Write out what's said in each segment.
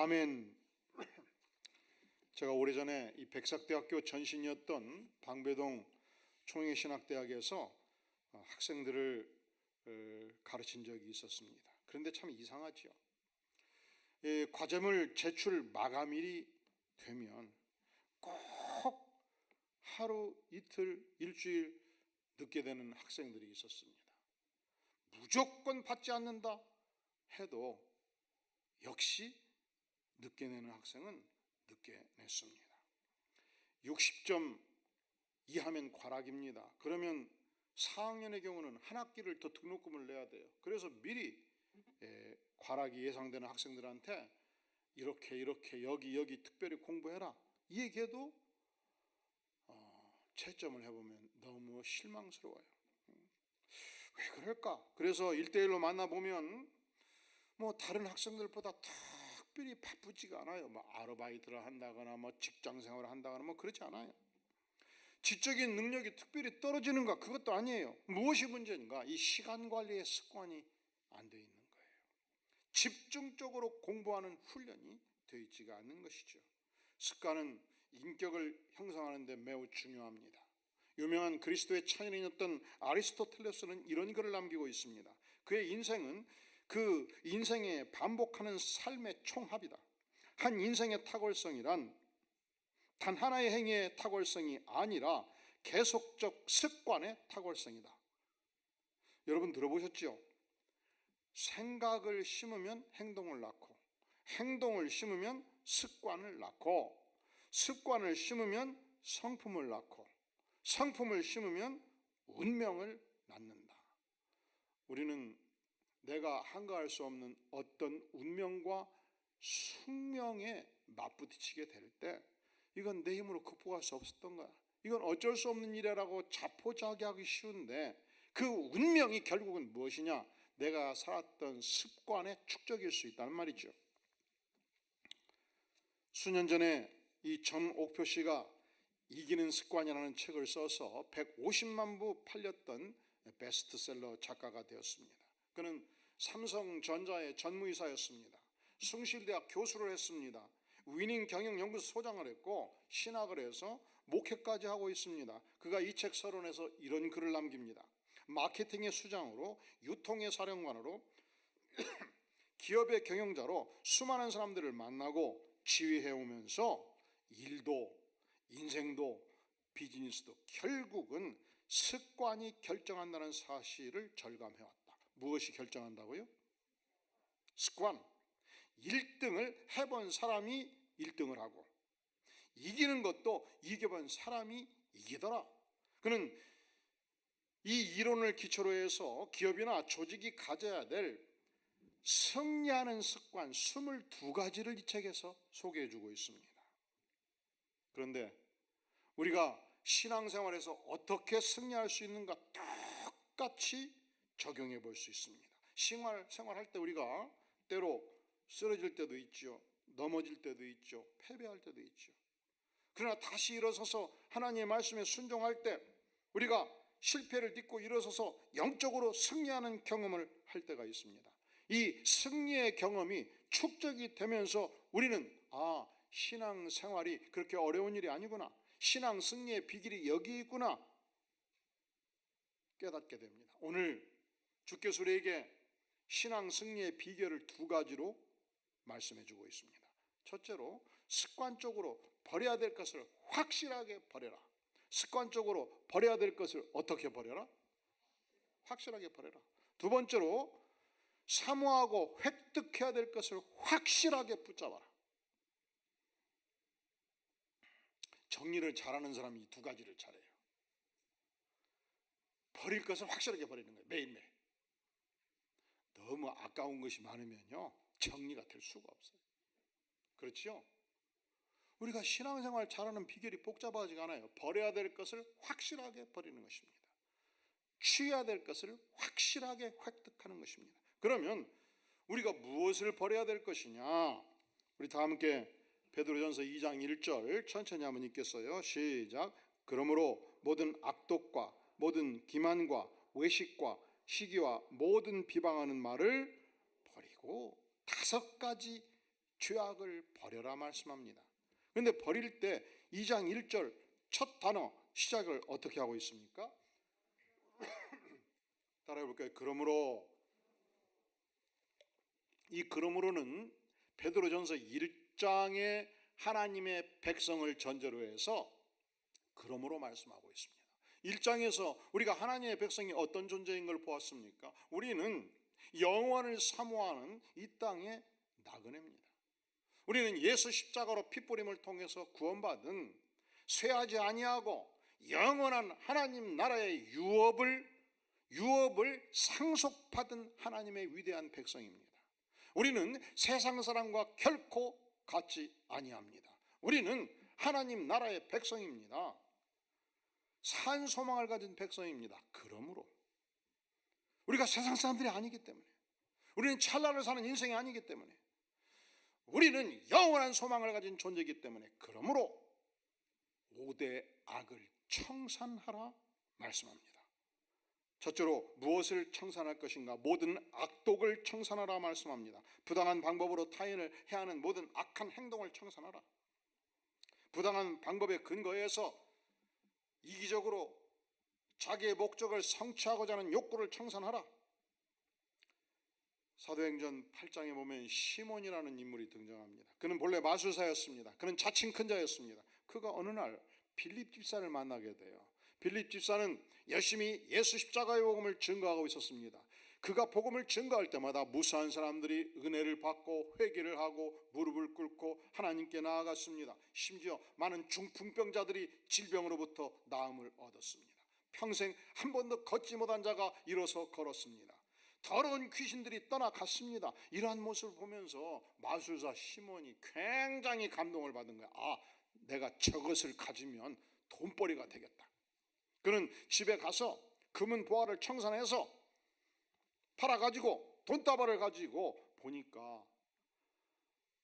아멘. 제가 오래전에 이 백석대학교 전신이었던 방배동 총회신학대학에서 학생들을 가르친 적이 있었습니다. 그런데 참 이상하죠. 과제물 제출 마감일이 되면 꼭 하루, 이틀, 일주일 늦게 되는 학생들이 있었습니다. 무조건 받지 않는다 해도 역시 늦게 내는 학생은 늦게 냈습니다. 60점 이하면 과락입니다. 그러면 4학년의 경우는 한 학기를 더 등록금을 내야 돼요. 그래서 미리 과락이 예상되는 학생들한테 이렇게 여기 특별히 공부해라 이 얘기해도 채점을 해보면 너무 실망스러워요. 왜 그럴까? 그래서 1대1로 만나보면 다른 학생들보다 특별히 바쁘지가 않아요. 아르바이트를 한다거나 직장생활을 한다거나 그렇지 않아요. 지적인 능력이 특별히 떨어지는가? 그것도 아니에요. 무엇이 문제인가? 이 시간 관리의 습관이 안 되어 있는 거예요. 집중적으로 공부하는 훈련이 되어 있지가 않는 것이죠. 습관은 인격을 형성하는 데 매우 중요합니다. 유명한 그리스도의 차인이었던 아리스토텔레스는 이런 글을 남기고 있습니다. 그의 인생은 그 인생에 반복하는 삶의 총합이다. 한 인생의 탁월성이란 단 하나의 행위의 탁월성이 아니라 계속적 습관의 탁월성이다. 여러분 들어보셨죠? 생각을 심으면 행동을 낳고, 행동을 심으면 습관을 낳고, 습관을 심으면 성품을 낳고, 성품을 심으면 운명을 낳는다. 우리는 내가 한가할 수 없는 어떤 운명과 숙명에 맞부딪히게 될 때 이건 내 힘으로 극복할 수 없었던 거야. 이건 어쩔 수 없는 일이라고 자포자기하기 쉬운데 그 운명이 결국은 무엇이냐? 내가 살았던 습관의 축적일 수 있다는 말이죠. 수년 전에 이 전옥표 씨가 이기는 습관이라는 책을 써서 150만 부 팔렸던 베스트셀러 작가가 되었습니다. 그는 삼성전자의 전무이사였습니다. 숭실대학 교수를 했습니다. 위닝 경영연구소 소장을 했고 신학을 해서 목회까지 하고 있습니다. 그가 이 책 서론에서 이런 글을 남깁니다. 마케팅의 수장으로, 유통의 사령관으로, 기업의 경영자로 수많은 사람들을 만나고 지휘해오면서 일도 인생도 비즈니스도 결국은 습관이 결정한다는 사실을 절감해왔다. 무엇이 결정한다고요? 습관. 1등을 해본 사람이 1등을 하고 이기는 것도 이겨본 사람이 이기더라. 그는 이 이론을 기초로 해서 기업이나 조직이 가져야 될 승리하는 습관 22가지를 이 책에서 소개해주고 있습니다. 그런데 우리가 신앙생활에서 어떻게 승리할 수 있는가 똑같이 적용해 볼 수 있습니다. 생활할 때 우리가 때로 쓰러질 때도 있죠. 넘어질 때도 있죠. 패배할 때도 있죠. 그러나 다시 일어서서 하나님의 말씀에 순종할 때 우리가 실패를 딛고 일어서서 영적으로 승리하는 경험을 할 때가 있습니다. 이 승리의 경험이 축적이 되면서 우리는 신앙생활이 그렇게 어려운 일이 아니구나. 신앙 승리의 비결이 여기 있구나. 깨닫게 됩니다. 오늘 주께서 우리에게 신앙 승리의 비결을 2가지로 말씀해 주고 있습니다. 첫째로 습관적으로 버려야 될 것을 확실하게 버려라. 습관적으로 버려야 될 것을 어떻게 버려라? 확실하게 버려라. 두 번째로 사모하고 획득해야 될 것을 확실하게 붙잡아라. 정리를 잘하는 사람이 이 2가지를 잘해요. 버릴 것을 확실하게 버리는 거예요. 매일매일. 너무 아까운 것이 많으면요 정리가 될 수가 없어요. 그렇죠? 우리가 신앙생활 잘하는 비결이 복잡하지가 않아요. 버려야 될 것을 확실하게 버리는 것입니다. 취해야 될 것을 확실하게 획득하는 것입니다. 그러면 우리가 무엇을 버려야 될 것이냐? 우리 다 함께 베드로전서 2장 1절 천천히 한번 읽겠어요. 시작. 그러므로 모든 악독과 모든 기만과 외식과 시기와 모든 비방하는 말을 버리고 5가지 죄악을 버려라 말씀합니다. 그런데 버릴 때 2장 1절 첫 단어 시작을 어떻게 하고 있습니까? 따라해 볼까요? 그러므로. 이 그러므로는 베드로전서 1장에 하나님의 백성을 전제로 해서 그러므로 말씀하고 있습니다. 1장에서 우리가 하나님의 백성이 어떤 존재인 걸 보았습니까? 우리는 영원을 사모하는 이 땅의 나그네입니다. 우리는 예수 십자가로 핏부림을 통해서 구원받은 쇠하지 아니하고 영원한 하나님 나라의 유업을 상속받은 하나님의 위대한 백성입니다. 우리는 세상 사람과 결코 같지 아니합니다. 우리는 하나님 나라의 백성입니다. 산 소망을 가진 백성입니다. 그러므로 우리가 세상 사람들이 아니기 때문에, 우리는 찰나를 사는 인생이 아니기 때문에, 우리는 영원한 소망을 가진 존재이기 때문에, 그러므로 5대 악을 청산하라 말씀합니다. 첫째로 무엇을 청산할 것인가? 모든 악독을 청산하라 말씀합니다. 부당한 방법으로 타인을 해하는 모든 악한 행동을 청산하라. 부당한 방법에 근거해서 이기적으로 자기의 목적을 성취하고자 하는 욕구를 청산하라. 사도행전 8장에 보면 시몬이라는 인물이 등장합니다. 그는 본래 마술사였습니다. 그는 자칭 큰 자였습니다. 그가 어느 날 빌립 집사를 만나게 돼요. 빌립 집사는 열심히 예수 십자가의 복음을 증거하고 있었습니다. 그가 복음을 증거할 때마다 무수한 사람들이 은혜를 받고 회개를 하고 무릎을 꿇고 하나님께 나아갔습니다. 심지어 많은 중풍병자들이 질병으로부터 나음을 얻었습니다. 평생 한 번도 걷지 못한 자가 일어서 걸었습니다. 더러운 귀신들이 떠나갔습니다. 이러한 모습을 보면서 마술사 시몬이 굉장히 감동을 받은 거야. 내가 저것을 가지면 돈벌이가 되겠다. 그는 집에 가서 금은 보화를 청산해서 팔아가지고 돈다발을 가지고 보니까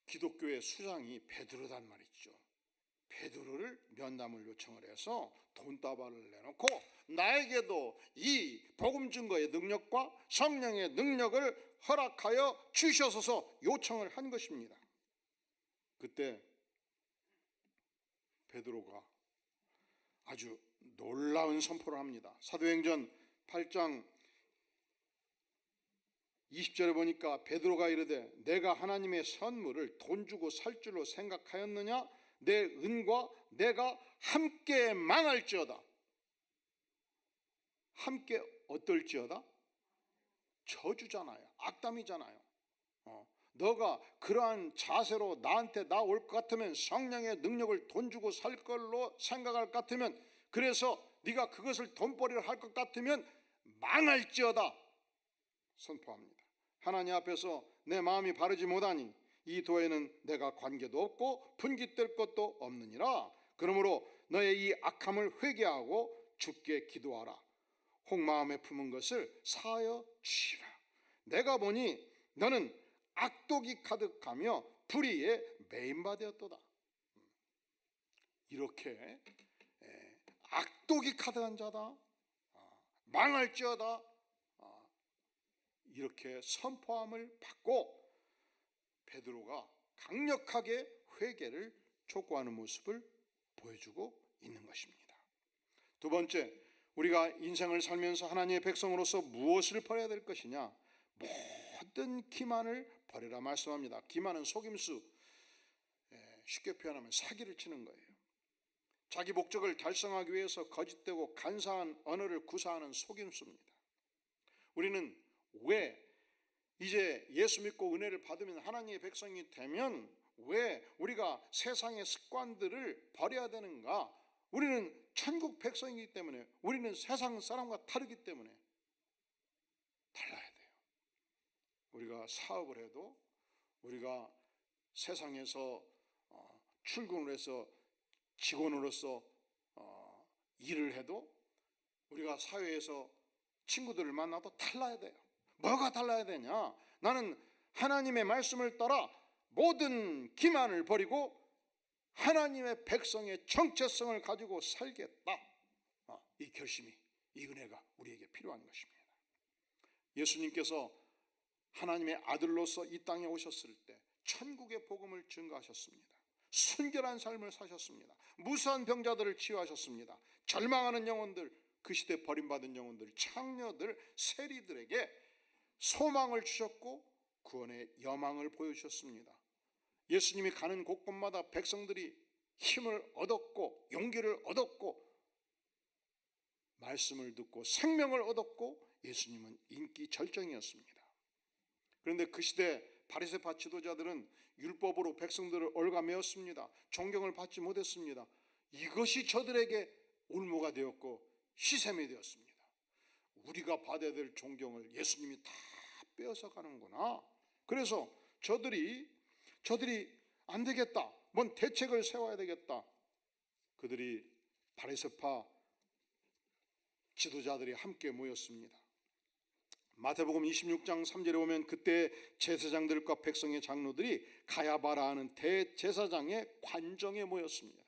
기독교의 수장이 베드로단 말이죠. 베드로를 면담을 요청을 해서 돈다발을 내놓고 나에게도 이 복음 증거의 능력과 성령의 능력을 허락하여 주셔서 요청을 한 것입니다. 그때 베드로가 아주 놀라운 선포를 합니다. 사도행전 8장 20절에 보니까 베드로가 이르되 내가 하나님의 선물을 돈 주고 살 줄로 생각하였느냐? 내 은과 내가 함께 망할지어다. 함께 어떨지어다? 저주잖아요. 악담이잖아요. 너가 그러한 자세로 나한테 나올 것 같으면, 성령의 능력을 돈 주고 살 걸로 생각할 것 같으면, 그래서 네가 그것을 돈벌이를 할 것 같으면 망할지어다 선포합니다. 하나님 앞에서 내 마음이 바르지 못하니 이 도에는 내가 관계도 없고 분깃될 것도 없느니라. 그러므로 너의 이 악함을 회개하고 주께 기도하라. 혹마음에 품은 것을 사하여 주시라. 내가 보니 너는 악독이 가득하며 불의에 매인바 되었도다. 이렇게 악독이 가득한 자다, 망할지어다, 이렇게 선포함을 받고 베드로가 강력하게 회개를 촉구하는 모습을 보여주고 있는 것입니다. 두 번째, 우리가 인생을 살면서 하나님의 백성으로서 무엇을 버려야 될 것이냐? 모든 기만을 버려라 말씀합니다. 기만은 속임수, 쉽게 표현하면 사기를 치는 거예요. 자기 목적을 달성하기 위해서 거짓되고 간사한 언어를 구사하는 속임수입니다. 우리는 왜 이제 예수 믿고 은혜를 받으면 하나님의 백성이 되면 왜 우리가 세상의 습관들을 버려야 되는가? 우리는 천국 백성이기 때문에, 우리는 세상 사람과 다르기 때문에 달라야 돼요. 우리가 사업을 해도, 우리가 세상에서 출근을 해서 직원으로서 일을 해도, 우리가 사회에서 친구들을 만나도 달라야 돼요. 뭐가 달라야 되냐? 나는 하나님의 말씀을 따라 모든 기만을 버리고 하나님의 백성의 정체성을 가지고 살겠다. 이 결심이, 이 은혜가 우리에게 필요한 것입니다. 예수님께서 하나님의 아들로서 이 땅에 오셨을 때 천국의 복음을 증거하셨습니다. 순결한 삶을 사셨습니다. 무수한 병자들을 치유하셨습니다. 절망하는 영혼들, 그 시대 버림받은 영혼들, 창녀들, 세리들에게 소망을 주셨고 구원의 여망을 보여주셨습니다. 예수님이 가는 곳곳마다 백성들이 힘을 얻었고 용기를 얻었고 말씀을 듣고 생명을 얻었고 예수님은 인기 절정이었습니다. 그런데 그 시대 바리새파 지도자들은 율법으로 백성들을 얽어매었습니다. 존경을 받지 못했습니다. 이것이 저들에게 올무가 되었고 시샘이 되었습니다. 우리가 받아야 될 존경을 예수님이 다 빼앗아 가는구나. 그래서 저들이 안 되겠다, 뭔 대책을 세워야 되겠다. 그들이 바리새파 지도자들이 함께 모였습니다. 마태복음 26장 3절에 보면 그때 제사장들과 백성의 장로들이 가야바라 하는 대제사장의 관정에 모였습니다.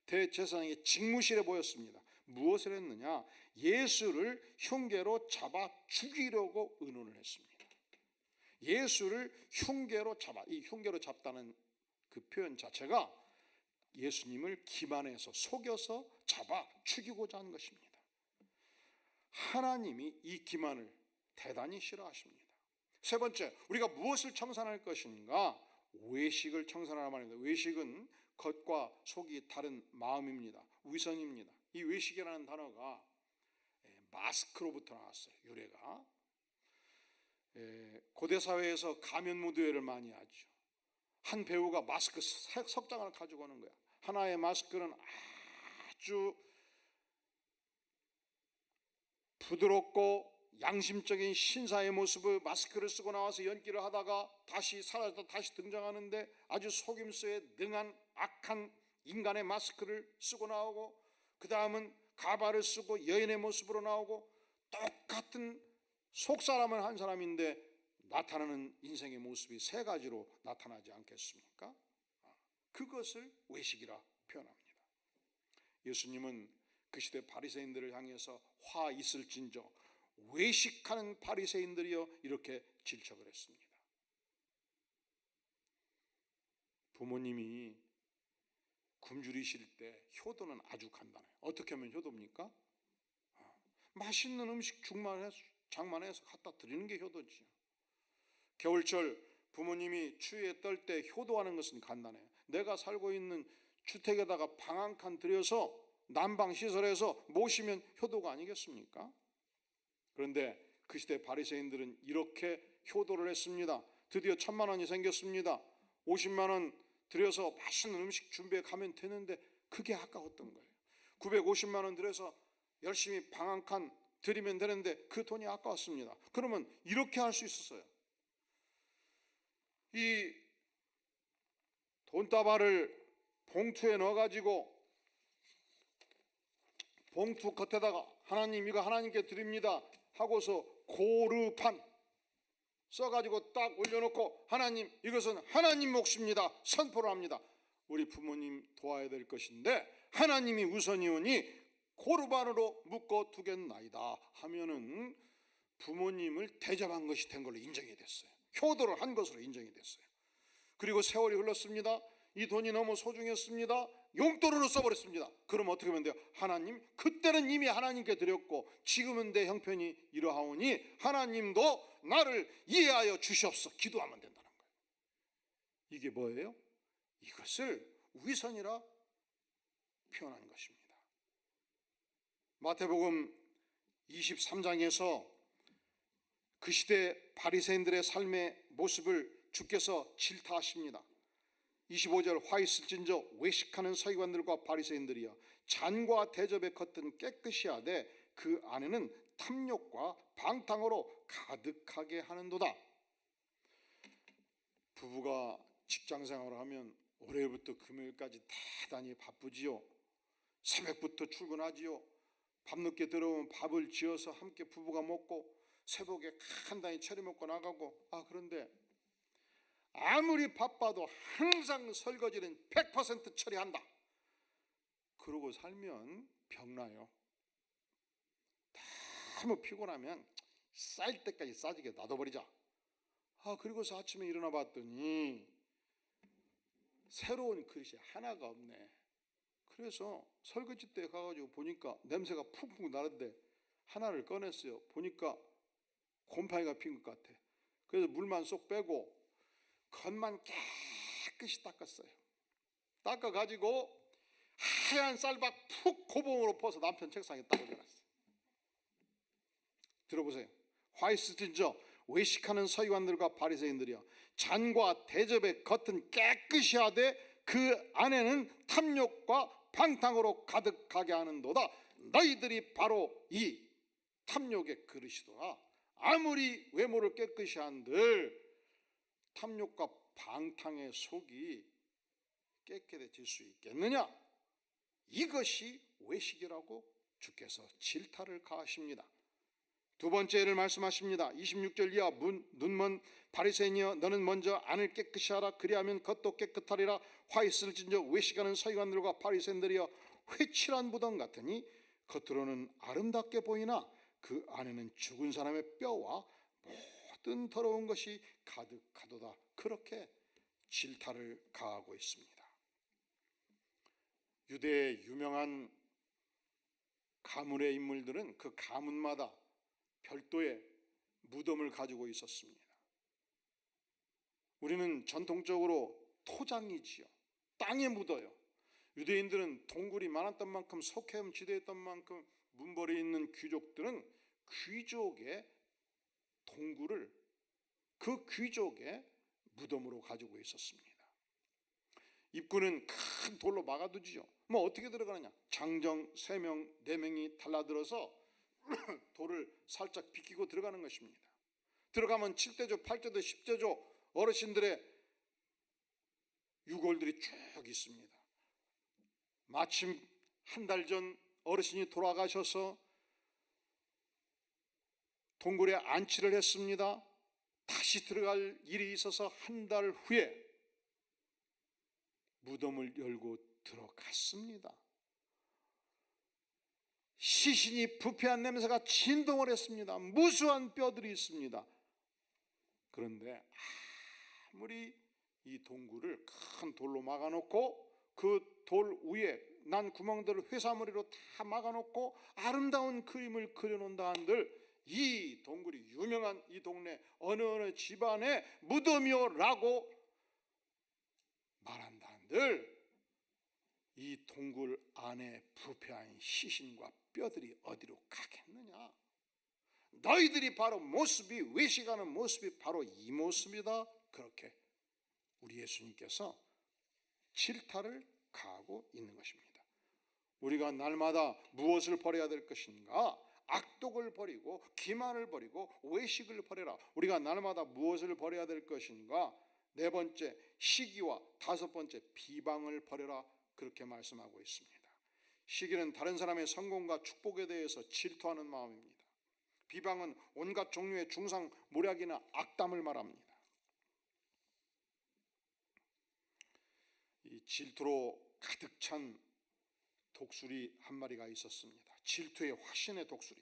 대제사장의 직무실에 모였습니다. 무엇을 했느냐? 예수를 흉계로 잡아 죽이려고 의논을 했습니다. 예수를 흉계로 잡아, 이 흉계로 잡다는 그 표현 자체가 예수님을 기만해서 속여서 잡아 죽이고자 한 것입니다. 하나님이 이 기만을 대단히 싫어하십니다. 세 번째, 우리가 무엇을 청산할 것인가? 외식을 청산하라 말입니다. 외식은 겉과 속이 다른 마음입니다. 위선입니다. 이 외식이라는 단어가 마스크로부터 나왔어요. 유래가 고대 사회에서 가면 무도회를 많이 하죠. 한 배우가 마스크 석 장을 가지고 오는 거야. 하나의 마스크는 아주 부드럽고 양심적인 신사의 모습의 마스크를 쓰고 나와서 연기를 하다가 다시 사라졌다 다시 등장하는데 아주 속임수에 능한 악한 인간의 마스크를 쓰고 나오고, 그 다음은 가발을 쓰고 여인의 모습으로 나오고, 똑같은 속사람은 한 사람인데 나타나는 인생의 모습이 세 가지로 나타나지 않겠습니까? 그것을 외식이라 표현합니다. 예수님은 그 시대 바리새인들을 향해서 화 있을진저 외식하는 바리새인들이여 이렇게 질책을 했습니다. 부모님이 굶주리실 때 효도는 아주 간단해요. 어떻게 하면 효도입니까? 맛있는 음식 장만해서 갖다 드리는 게 효도지요. 겨울철 부모님이 추위에 떨 때 효도하는 것은 간단해요. 내가 살고 있는 주택에다가 방 한 칸 들여서 난방시설에서 모시면 효도가 아니겠습니까? 그런데 그 시대 바리새인들은 이렇게 효도를 했습니다. 드디어 1,000만 원이 생겼습니다. 50만 원 들여서 맛있는 음식 준비해 가면 되는데 그게 아까웠던 거예요. 950만 원 들여서 열심히 방 한 칸 드리면 되는데 그 돈이 아까웠습니다. 그러면 이렇게 할 수 있었어요. 이 돈다발을 봉투에 넣어가지고 봉투 겉에다가 하나님 이거 하나님께 드립니다 하고서 고르판 써가지고 딱 올려놓고 하나님 이것은 하나님 몫입니다 선포를 합니다. 우리 부모님 도와야 될 것인데 하나님이 우선이오니 고르반으로 묶어 두겠나이다 하면은 부모님을 대접한 것이 된 걸로 인정이 됐어요. 효도를 한 것으로 인정이 됐어요. 그리고 세월이 흘렀습니다. 이 돈이 너무 소중했습니다. 용돈으로 써버렸습니다. 그럼 어떻게 하면 돼요? 하나님, 그때는 이미 하나님께 드렸고 지금은 내 형편이 이러하오니 하나님도 나를 이해하여 주시옵소서 기도하면 된다는 거예요. 이게 뭐예요? 이것을 위선이라 표현한 것입니다. 마태복음 23장에서 그 시대 바리새인들의 삶의 모습을 주께서 질타하십니다. 25절 화 있을진저 외식하는 서기관들과 바리새인들이여 잔과 대접에 겉은 깨끗이 하되 그 안에는 탐욕과 방탕으로 가득하게 하는도다. 부부가 직장생활을 하면 월요일부터 금요일까지 대단히 바쁘지요. 새벽부터 출근하지요. 밤늦게 들어오면 밥을 지어서 함께 부부가 먹고 새벽에 간단히 차려 먹고 나가고, 그런데 아무리 바빠도 항상 설거지는 100% 처리한다. 그러고 살면 병나요. 너무 피곤하면 쌓일 때까지 싸지게 놔둬버리자. 그리고서 아침에 일어나 봤더니 새로운 그릇이 하나가 없네. 그래서 설거지 때 가가지고 보니까 냄새가 푹푹 나는데 하나를 꺼냈어요. 보니까 곰팡이가 핀 것 같아. 그래서 물만 쏙 빼고 겉만 깨끗이 닦았어요. 닦아가지고 하얀 쌀밥 푹 고봉으로 퍼서 남편 책상에 딱 올려놨어요. 들어보세요. 화이트진저 외식하는 서기관들과 바리새인들이여, 잔과 대접의 겉은 깨끗이 하되 그 안에는 탐욕과 방탕으로 가득하게 하는도다. 너희들이 바로 이 탐욕의 그릇이도다. 아무리 외모를 깨끗이 한들 탐욕과 방탕의 속이 깨끗해질 수 있겠느냐? 이것이 외식이라고 주께서 질타를 가하십니다. 두 번째 예를 말씀하십니다. 26절 이하 눈먼 바리새인이여, 너는 먼저 안을 깨끗이 하라. 그리하면 겉도 깨끗하리라. 화이트를 진저 외식하는 서기관들과 바리새인들이여, 회칠한 무덤 같으니 겉으로는 아름답게 보이나 그 안에는 죽은 사람의 뼈와 모든 더러운 것이 가득하도다. 그렇게 질타를 가하고 있습니다. 유대의 유명한 가문의 인물들은 그 가문마다 별도의 무덤을 가지고 있었습니다. 우리는 전통적으로 토장이지요. 땅에 묻어요. 유대인들은 동굴이 많았던 만큼, 석회음 지대였던 만큼 문벌에 있는 귀족들은 귀족의 동굴을 그 귀족의 무덤으로 가지고 있었습니다. 입구는 큰 돌로 막아두지요. 뭐 어떻게 들어가느냐? 장정 3명, 4명이 달라들어서 돌을 살짝 비키고 들어가는 것입니다. 들어가면 7대조, 8대조, 10대조 어르신들의 유골들이 쭉 있습니다. 마침 한 달 전 어르신이 돌아가셔서 동굴에 안치를 했습니다. 다시 들어갈 일이 있어서 한 달 후에 무덤을 열고 들어갔습니다. 시신이 부패한 냄새가 진동을 했습니다. 무수한 뼈들이 있습니다. 그런데 아무리 이 동굴을 큰 돌로 막아놓고 그 돌 위에 난 구멍들을 회사머리로 다 막아놓고 아름다운 그림을 그려놓는다 한들 이 동굴이 유명한 이 동네 어느 집안의 무덤이요라고 말한다 한들 이 동굴 안에 부패한 시신과 뼈들이 어디로 가겠느냐? 너희들이 바로 모습이, 외식하는 모습이 바로 이 모습이다. 그렇게 우리 예수님께서 질타를 가하고 있는 것입니다. 우리가 날마다 무엇을 버려야 될 것인가? 악독을 버리고 기만을 버리고 외식을 버려라. 우리가 날마다 무엇을 버려야 될 것인가? 4번째 시기와 5번째 비방을 버려라. 그렇게 말씀하고 있습니다. 시기는 다른 사람의 성공과 축복에 대해서 질투하는 마음입니다. 비방은 온갖 종류의 중상모략이나 악담을 말합니다. 이 질투로 가득 찬 독수리 한 마리가 있었습니다. 질투의 화신의 독수리.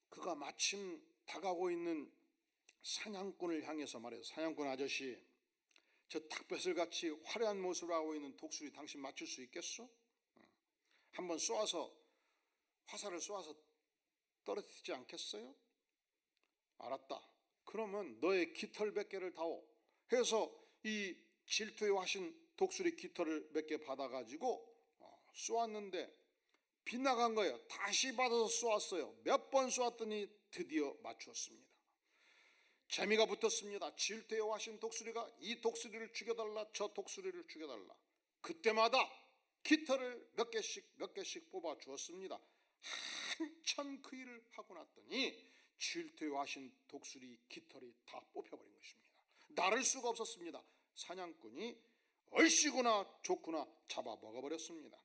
그가 마침 다가오고 있는 사냥꾼을 향해서 말해서, 사냥꾼 아저씨, 저 닭뱃을같이 화려한 모습을 하고 있는 독수리 당신 맞출 수 있겠어? 한번 쏘아서, 화살을 쏘아서 떨어뜨리지 않겠어요? 알았다. 그러면 너의 깃털 몇 개를 다오. 해서 이 질투에 화신 독수리 깃털을 몇 개 받아가지고 쏘았는데 빗나간 거예요. 다시 받아서 쏘았어요. 몇 번 쏘았더니 드디어 맞추었습니다. 재미가 붙었습니다. 질투에 화신 독수리가 이 독수리를 죽여달라, 저 독수리를 죽여달라. 그때마다 깃털을 몇 개씩 뽑아 주었습니다. 한참 그 일을 하고 났더니 질투에 화신 독수리 깃털이 다 뽑혀버린 것입니다. 나를 수가 없었습니다. 사냥꾼이 얼씨구나 좋구나 잡아 먹어버렸습니다.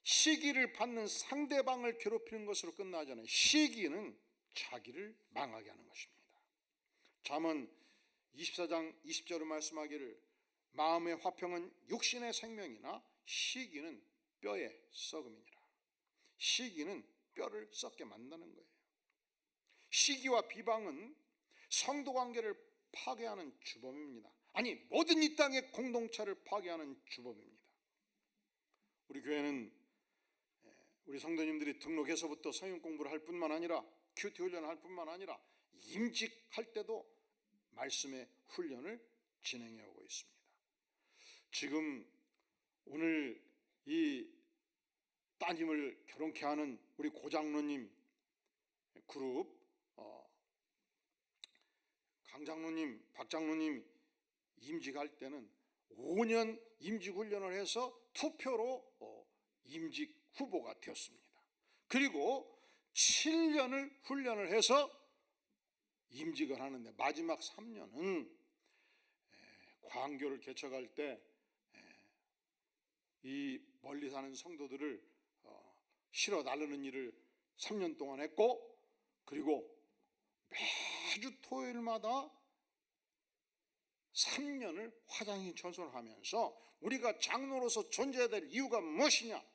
시기를 받는 상대방을 괴롭히는 것으로 끝나지 않아요. 시기는 자기를 망하게 하는 것입니다. 잠언 24장 20절을 말씀하기를 마음의 화평은 육신의 생명이나 시기는 뼈의 썩음이니라. 시기는 뼈를 썩게 만드는 거예요. 시기와 비방은 성도 관계를 파괴하는 주범입니다. 아니, 모든 이 땅의 공동체를 파괴하는 주범입니다. 우리 교회는 우리 성도님들이 등록해서부터 성경 공부를 할 뿐만 아니라 큐티 훈련을 할 뿐만 아니라 임직할 때도 말씀의 훈련을 진행해 오고 있습니다. 지금 오늘 이 따님을 결혼케 하는 우리 고장로님 그룹, 강장로님, 박장로님 임직할 때는 5년 임직 훈련을 해서 투표로 임직 후보가 되었습니다. 그리고 7년을 훈련을 해서 임직을 하는데 마지막 3년은 광교를 개척할 때 이 멀리 사는 성도들을 실어 나르는 일을 3년 동안 했고, 그리고 매주 토요일마다 3년을 화장실 청소를 하면서 우리가 장로로서 존재해야 될 이유가 무엇이냐,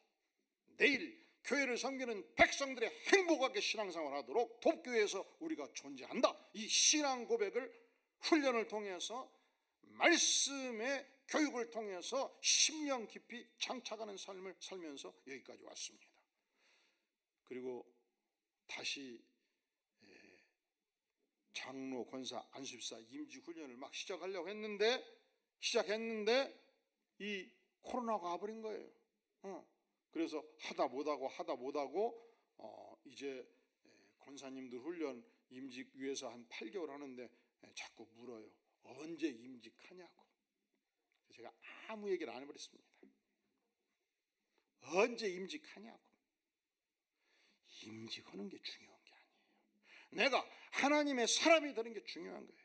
내일 교회를 섬기는 백성들의 행복하게 신앙생활을 하도록 돕교회에서 우리가 존재한다, 이 신앙 고백을 훈련을 통해서 말씀의 교육을 통해서 10년 깊이 장착하는 삶을 살면서 여기까지 왔습니다. 그리고 다시 장로, 권사, 안수집사 임직 훈련을 막 시작하려고 시작했는데 이 코로나가 와버린 거예요. 그래서 하다 못하고 이제 권사님들 훈련 임직 위해서 한 8개월 하는데 자꾸 물어요. 언제 임직하냐고. 제가 아무 얘기를 안 해버렸습니다. 언제 임직하냐고. 임직하는 게 중요한 게 아니에요. 내가 하나님의 사람이 되는 게 중요한 거예요.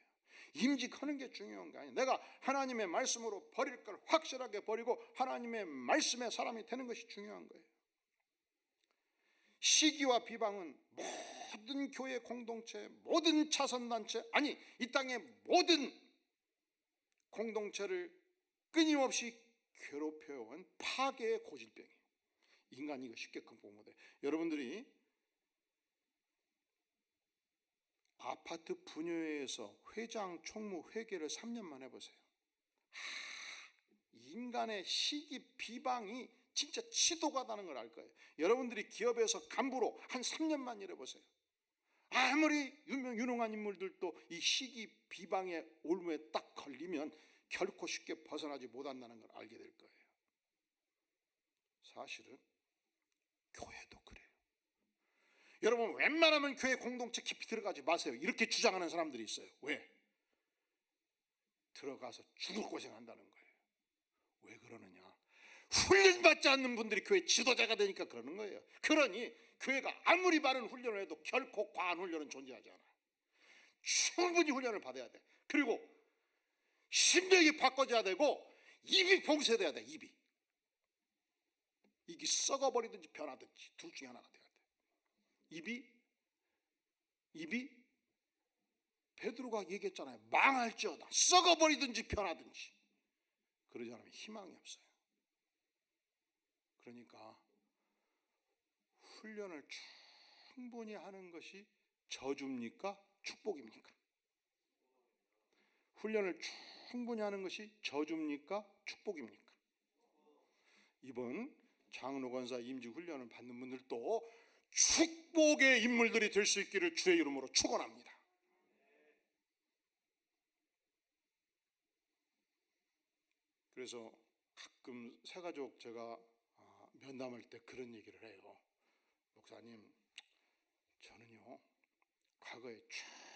임직하는 게 중요한 게 아니에요. 내가 하나님의 말씀으로 버릴 걸 확실하게 버리고 하나님의 말씀의 사람이 되는 것이 중요한 거예요. 시기와 비방은 모든 교회 공동체, 모든 차선단체, 아니 이 땅의 모든 공동체를 끊임없이 괴롭혀온 파괴의 고질병이에요. 인간이 이거 쉽게 극복 못해요. 여러분들이 아파트 분여회에서 회장, 총무, 회계를 3년만 해보세요. 인간의 시기, 비방이 진짜 치도가다는 걸 알 거예요. 여러분들이 기업에서 간부로 한 3년만 일해보세요. 아무리 유능한 인물들도 이 시기, 비방의 올무에 딱 걸리면 결코 쉽게 벗어나지 못한다는 걸 알게 될 거예요. 사실은 교회도 그래요. 여러분, 웬만하면 교회 공동체 깊이 들어가지 마세요. 이렇게 주장하는 사람들이 있어요. 왜? 들어가서 죽을 고생한다는 거예요. 왜 그러느냐? 훈련받지 않는 분들이 교회 지도자가 되니까 그러는 거예요. 그러니 교회가 아무리 많은 훈련을 해도 결코 과한 훈련은 존재하지 않아요. 충분히 훈련을 받아야 돼. 그리고 심령이 바꿔져야 되고 입이 봉쇄돼야 돼. 입이 썩어버리든지 변하든지 둘 중에 하나가 돼야 돼. 입이 베드로가 얘기했잖아요. 망할지어다. 썩어버리든지 변하든지. 그러지 않으면 희망이 없어요. 그러니까 훈련을 충분히 하는 것이 저주입니까? 축복입니까? 훈련을 충분히 하는 것이 저주입니까? 축복입니까? 이번 장로, 권사 임직 훈련을 받는 분들도 축복의 인물들이 될 수 있기를 주의 이름으로 축원합니다. 그래서 가끔 새가족 제가 면담할 때 그런 얘기를 해요. 목사님, 저는요 과거에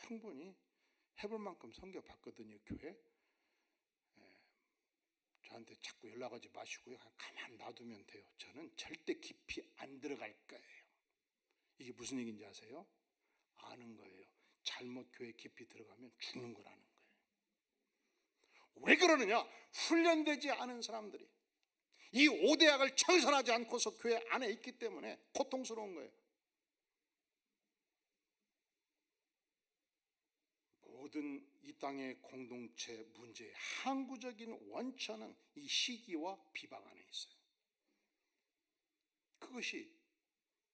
충분히 해볼 만큼 섬겨봤거든요. 교회 저한테 자꾸 연락하지 마시고요, 그냥 가만 놔두면 돼요. 저는 절대 깊이 안 들어갈 거예요. 이게 무슨 얘기인지 아세요? 아는 거예요. 잘못 교회 깊이 들어가면 죽는 거라는 거예요. 왜 그러느냐? 훈련되지 않은 사람들이 이 오대약을 청산하지 않고서 교회 안에 있기 때문에 고통스러운 거예요. 모든 이 땅의 공동체 문제의 항구적인 원천은 이 시기와 비방 안에 있어요. 그것이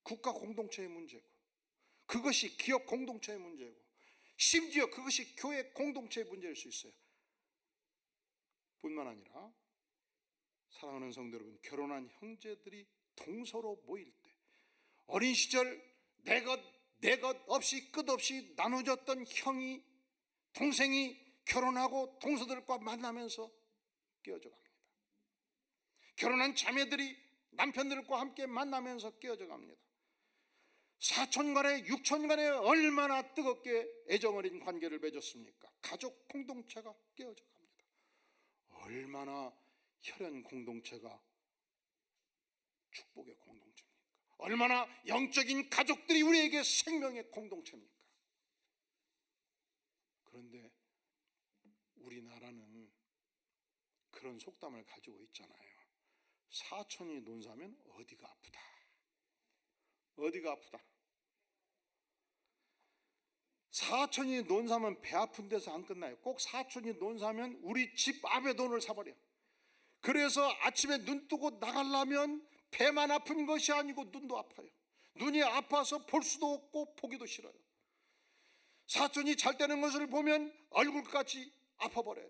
국가 공동체의 문제고, 그것이 기업 공동체의 문제고, 심지어 그것이 교회 공동체의 문제일 수 있어요. 뿐만 아니라 사랑하는 성도 여러분, 결혼한 형제들이 동서로 모일 때 어린 시절 내 것 없이 끝없이 나눠줬던 형이 동생이 결혼하고 동서들과 만나면서 깨어져 갑니다. 결혼한 자매들이 남편들과 함께 만나면서 깨어져 갑니다. 사촌 간에 육촌 간에 얼마나 뜨겁게 애정어린 관계를 맺었습니까? 가족 공동체가 깨어져 갑니다. 얼마나 혈연 공동체가 축복의 공동체입니까? 얼마나 영적인 가족들이 우리에게 생명의 공동체입니까? 그런데 우리나라는 그런 속담을 가지고 있잖아요. 사촌이 논사면 어디가 아프다. 어디가 아프다. 사촌이 논사면 배 아픈 데서 안 끝나요. 꼭 사촌이 논사면 우리 집 앞에 돈을 사버려. 그래서 아침에 눈 뜨고 나가려면 배만 아픈 것이 아니고 눈도 아파요. 눈이 아파서 볼 수도 없고 보기도 싫어요. 사촌이 잘 되는 것을 보면 얼굴까지 아파버려요.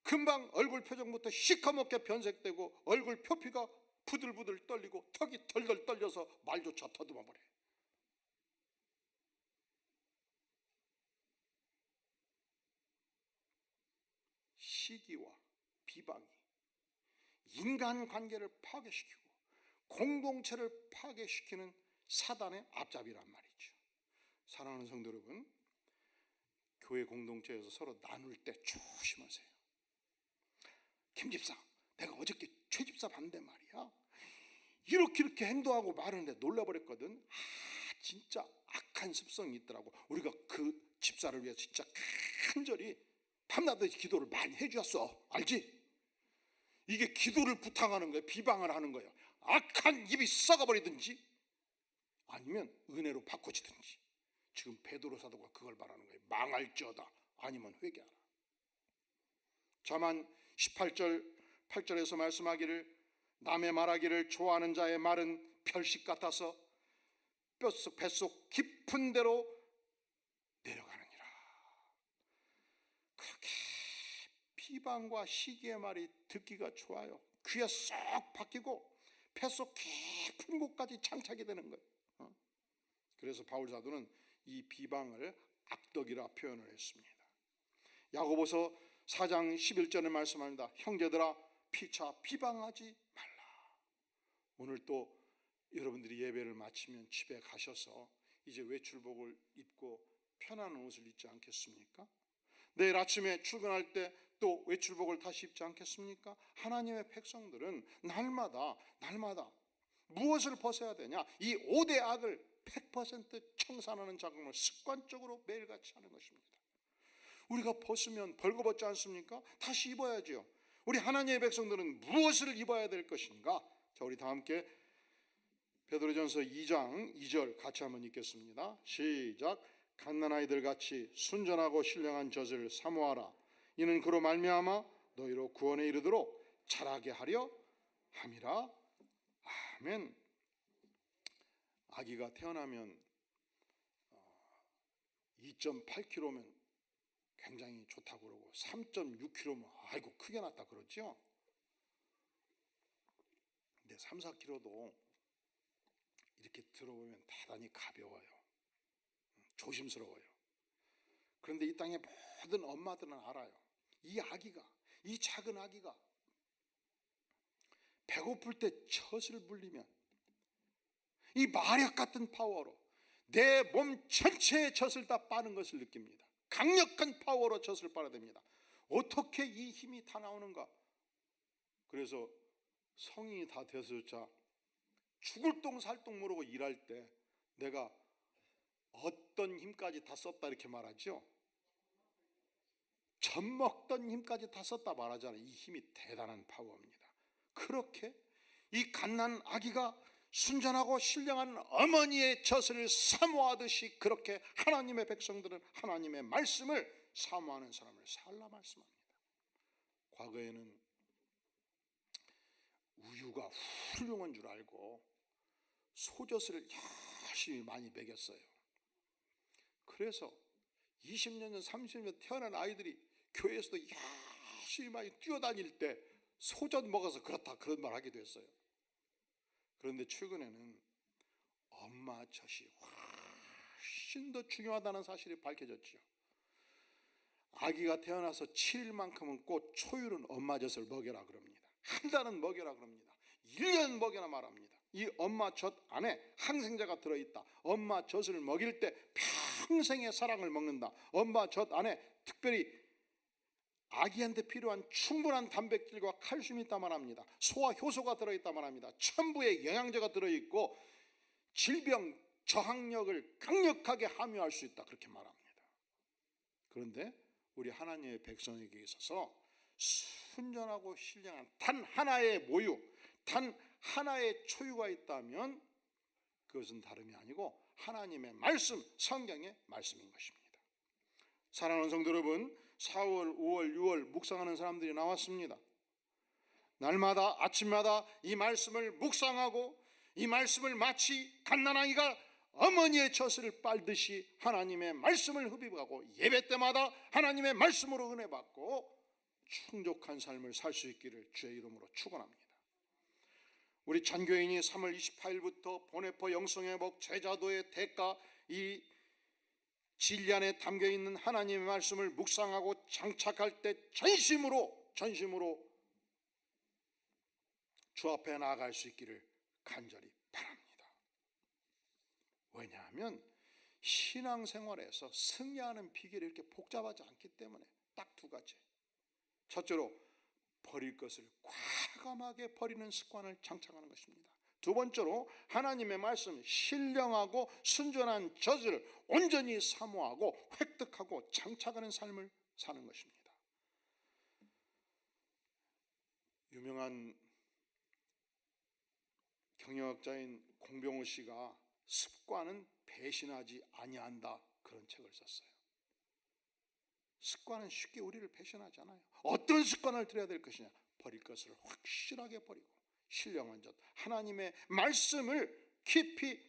금방 얼굴 표정부터 시커멓게 변색되고 얼굴 표피가 부들부들 떨리고 턱이 덜덜 떨려서 말조차 더듬어 버려요. 시기와 비방이 인간관계를 파괴시키고 공동체를 파괴시키는 사단의 앞잡이란 말이죠. 사랑하는 성도 여러분, 교회 공동체에서 서로 나눌 때 조심하세요. 김 집사, 내가 어저께 최 집사 봤는데 말이야, 이렇게 행동하고 말하는데 놀라버렸거든. 진짜 악한 습성이 있더라고. 우리가 그 집사를 위해 진짜 간절히 밤낮에 기도를 많이 해주었어. 알지? 이게 기도를 부탁하는 거예요. 비방을 하는 거예요. 악한 입이 썩어버리든지 아니면 은혜로 바꿔지든지. 지금 베드로 사도가 그걸 말하는 거예요. 망할지어다 아니면 회개하라. 자만 18절 8절에서 말씀하기를 남의 말하기를 좋아하는 자의 말은 별식 같아서 뱃속 깊은 데로 내려가느니라. 그렇게 비방과 시기의 말이 듣기가 좋아요. 귀에 쏙 박히고 뱃속 깊은 곳까지 장착이 되는 거예요. 그래서 바울 사도는 이 비방을 악덕이라 표현을 했습니다. 야고보서 4장 11절에 말씀합니다. 형제들아 피차 비방하지 말라. 오늘 또 여러분들이 예배를 마치면 집에 가셔서 이제 외출복을 입고 편안한 옷을 입지 않겠습니까? 내일 아침에 출근할 때 또 외출복을 다시 입지 않겠습니까? 하나님의 백성들은 날마다 무엇을 벗어야 되냐? 이 5대 악을 100% 청산하는 작업을 습관적으로 매일같이 하는 것입니다. 우리가 벗으면 벌거벗지 않습니까? 다시 입어야죠. 우리 하나님의 백성들은 무엇을 입어야 될 것인가? 자, 우리 다 함께 베드로전서 2장 2절 같이 한번 읽겠습니다. 시작. 갓난아이들 같이 순전하고 신령한 젖을 사모하라. 이는 그로 말미암아 너희로 구원에 이르도록 자라게 하려 함이라. 아멘. 아기가 태어나면 2.8kg면 굉장히 좋다고 그러고 3.6kg면 아이고 크게 났다 그러죠. 근데 3, 4kg도 이렇게 들어보면 대단히 가벼워요. 조심스러워요. 그런데 이 땅의 모든 엄마들은 알아요. 이 작은 아기가 배고플 때 젖을 물리면 이 마력 같은 파워로 내 몸 전체의 젖을 다 빠는 것을 느낍니다. 강력한 파워로 젖을 빨아댑니다. 어떻게 이 힘이 다 나오는가? 그래서 성인이 다 돼서조차 죽을 똥 살 똥 모르고 일할 때 내가 어떤 힘까지 다 썼다 이렇게 말하죠. 젖 먹던 힘까지 다 썼다 말하잖아요. 이 힘이 대단한 파워입니다. 그렇게 이 갓난 아기가 순전하고 신령한 어머니의 젖을 사모하듯이 그렇게 하나님의 백성들은 하나님의 말씀을 사모하는 사람을 살라 말씀합니다. 과거에는 우유가 훌륭한 줄 알고 소젖을 열심히 많이 먹였어요. 그래서 20년 전 30년 태어난 아이들이 교회에서도 열심히 많이 뛰어다닐 때 소전 먹어서 그렇다 그런 말 하기도 했어요. 그런데 최근에는 엄마 젖이 훨씬 더 중요하다는 사실이 밝혀졌죠. 아기가 태어나서 7일만큼은 꼭 초율은 엄마 젖을 먹여라 그럽니다. 한 달은 먹여라 그럽니다. 1년 먹여라 말합니다. 이 엄마 젖 안에 항생제가 들어있다. 엄마 젖을 먹일 때 평생의 사랑을 먹는다. 엄마 젖 안에 특별히 아기한테 필요한 충분한 단백질과 칼슘이 있다 말합니다. 소화 효소가 들어있다 말합니다. 첨부의 영양제가 들어있고 질병 저항력을 강력하게 함유할 수 있다 그렇게 말합니다. 그런데 우리 하나님의 백성에게 있어서 순전하고 신령한 단 하나의 모유, 단 하나의 초유가 있다면 그것은 다름이 아니고 하나님의 말씀, 성경의 말씀인 것입니다. 사랑하는 성도 여러분, 4월, 5월, 6월 묵상하는 사람들이 나왔습니다. 날마다 아침마다 이 말씀을 묵상하고 이 말씀을 마치 갓난아기가 어머니의 젖을 빨듯이 하나님의 말씀을 흡입하고 예배 때마다 하나님의 말씀으로 은혜 받고 충족한 삶을 살 수 있기를 주의 이름으로 축원합니다. 우리 전교인이 3월 28일부터 보네포 영성의 복 제자도의 대가 이 진리 안에 담겨있는 하나님의 말씀을 묵상하고 장착할 때 전심으로 주 앞에 나아갈 수 있기를 간절히 바랍니다. 왜냐하면 신앙생활에서 승리하는 비결이 이렇게 복잡하지 않기 때문에 딱 두 가지. 첫째로 버릴 것을 과감하게 버리는 습관을 장착하는 것입니다. 두 번째로 하나님의 말씀 신령하고 순전한 젖을 온전히 사모하고 획득하고 장착하는 삶을 사는 것입니다. 유명한 경영학자인 공병호 씨가 습관은 배신하지 아니한다 그런 책을 썼어요. 습관은 쉽게 우리를 배신하지 않아요. 어떤 습관을 들여야 될 것이냐? 버릴 것을 확실하게 버리고 신령한 젖 하나님의 말씀을 깊이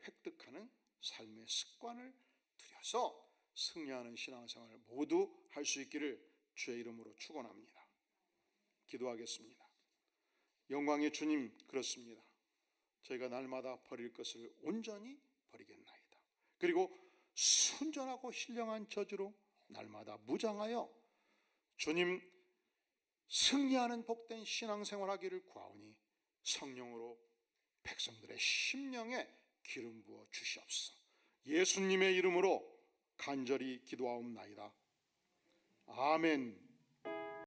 획득하는 삶의 습관을 들여서 승리하는 신앙생활을 모두 할 수 있기를 주의 이름으로 축원합니다. 기도하겠습니다. 영광의 주님, 그렇습니다. 저희가 날마다 버릴 것을 온전히 버리겠나이다. 그리고 순전하고 신령한 젖으로 날마다 무장하여 주님 승리하는 복된 신앙생활하기를 구하오니 성령으로 백성들의 심령에 기름 부어 주시옵소서. 예수님의 이름으로 간절히 기도하옵나이다. 아멘.